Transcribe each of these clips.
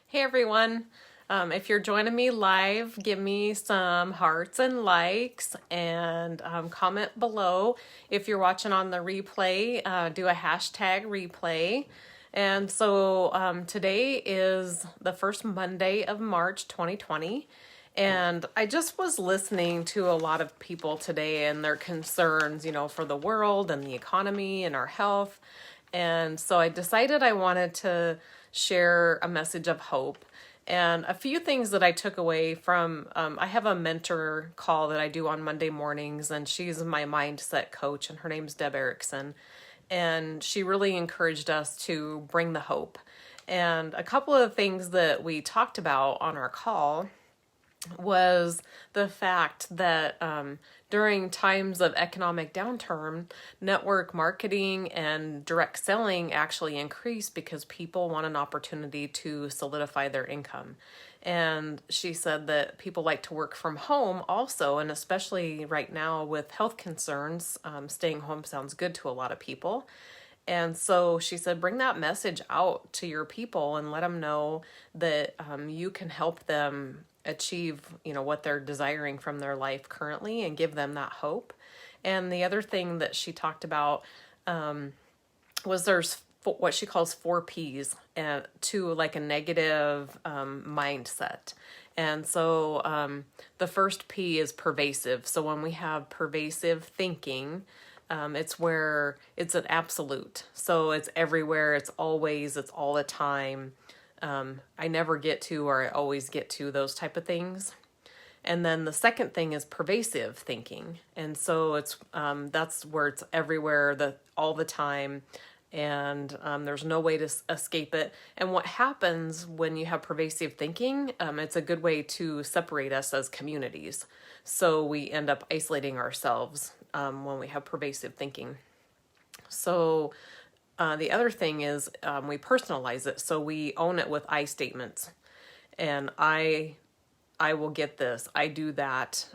Hey everyone. If you're joining me live, give me some hearts and likes and comment below. If you're watching on the replay, do a hashtag replay. And so today is the first Monday of March 2020. And I just was listening to a lot of people today and their concerns, for the world and the economy and our health. And so I decided I wanted to share a message of hope. And a few things that I took away from, I have a mentor call that I do on Monday mornings, and she's my mindset coach, and her name's Deb Erickson. And she really encouraged us to bring the hope. And a couple of things that we talked about on our call was the fact that during times of economic downturn, network marketing and direct selling actually increase because people want an opportunity to solidify their income. And she said that people like to work from home also, and especially right now with health concerns, staying home sounds good to a lot of people. And so she said, bring that message out to your people and let them know that you can help them achieve, what they're desiring from their life currently and give them that hope. And the other thing that she talked about was there's what she calls 4 Ps to like a negative mindset. And so the first P is pervasive. So when we have pervasive thinking, it's where it's an absolute. So it's everywhere, it's always, it's all the time. I never get to, or I always get to, those type of things. And then the second thing is pervasive thinking. And so it's that's where it's everywhere, all the time, and there's no way to escape it. And what happens when you have pervasive thinking, it's a good way to separate us as communities. So we end up isolating ourselves when we have pervasive thinking. So the other thing is we personalize it. So we own it with I statements. And I will get this, I do that,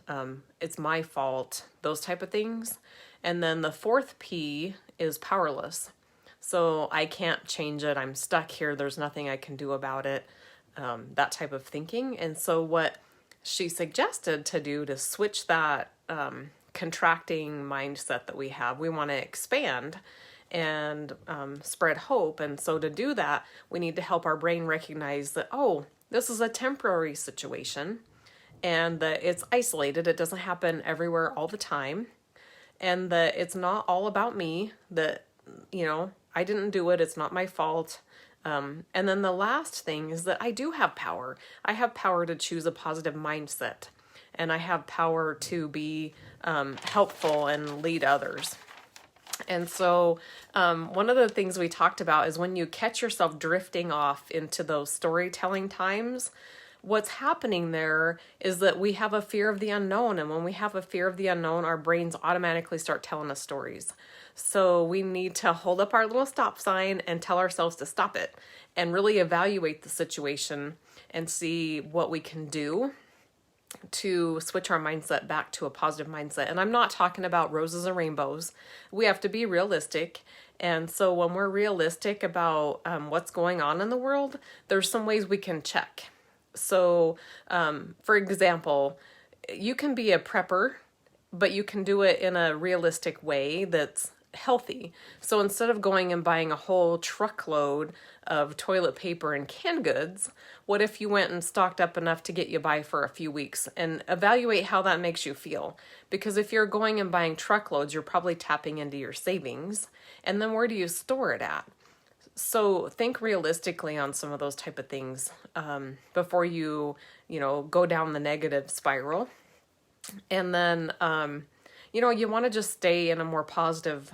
it's my fault, those type of things. And then the fourth P is powerless. So I can't change it, I'm stuck here, there's nothing I can do about it, that type of thinking. And so what she suggested to do to switch that contracting mindset that we have, we want to expand and spread hope. And so to do that, we need to help our brain recognize that, oh, this is a temporary situation and that it's isolated. It doesn't happen everywhere all the time. And that it's not all about me, that, I didn't do it. It's not my fault. And then the last thing is that I do have power. I have power to choose a positive mindset, and I have power to be helpful and lead others. And so one of the things we talked about is when you catch yourself drifting off into those storytelling times, what's happening there is that we have a fear of the unknown. And when we have a fear of the unknown, our brains automatically start telling us stories. So we need to hold up our little stop sign and tell ourselves to stop it and really evaluate the situation and see what we can do to switch our mindset back to a positive mindset. And I'm not talking about roses and rainbows. We have to be realistic. And so when we're realistic about what's going on in the world, there's some ways we can check. So for example, you can be a prepper, but you can do it in a realistic way that's healthy. So instead of going and buying a whole truckload of toilet paper and canned goods, what if you went and stocked up enough to get you by for a few weeks, and evaluate how that makes you feel? Because if you're going and buying truckloads, you're probably tapping into your savings. And then where do you store it at? So think realistically on some of those type of things before you go down the negative spiral. And then you want to just stay in a more positive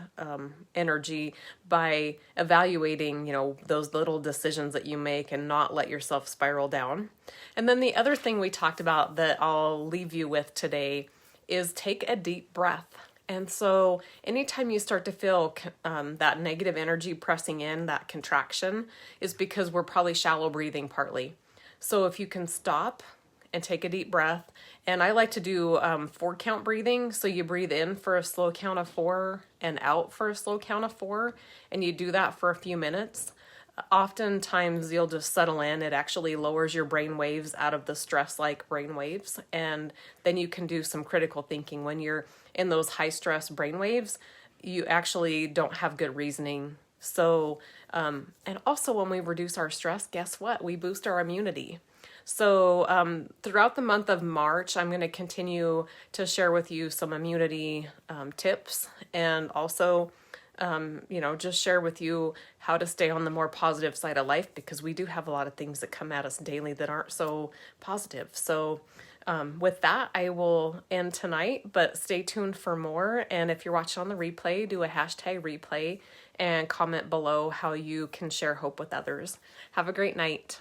energy by evaluating, those little decisions that you make and not let yourself spiral down. And then the other thing we talked about that I'll leave you with today is take a deep breath. And so anytime you start to feel that negative energy pressing in, that contraction, is because we're probably shallow breathing partly. So if you can stop and take a deep breath. And I like to do 4-count breathing. So you breathe in for a slow count of 4 and out for a slow count of 4. And you do that for a few minutes. oftentimes you'll just settle in. It actually lowers your brain waves out of the stress like brain waves. And then you can do some critical thinking. When you're in those high stress brain waves, you actually don't have good reasoning. So, and also when we reduce our stress, guess what? We boost our immunity. So throughout the month of March, I'm going to continue to share with you some immunity tips, and also just share with you how to stay on the more positive side of life, because we do have a lot of things that come at us daily that aren't so positive. So with that, I will end tonight, but stay tuned for more. And if you're watching on the replay, do a hashtag replay and comment below how you can share hope with others. Have a great night.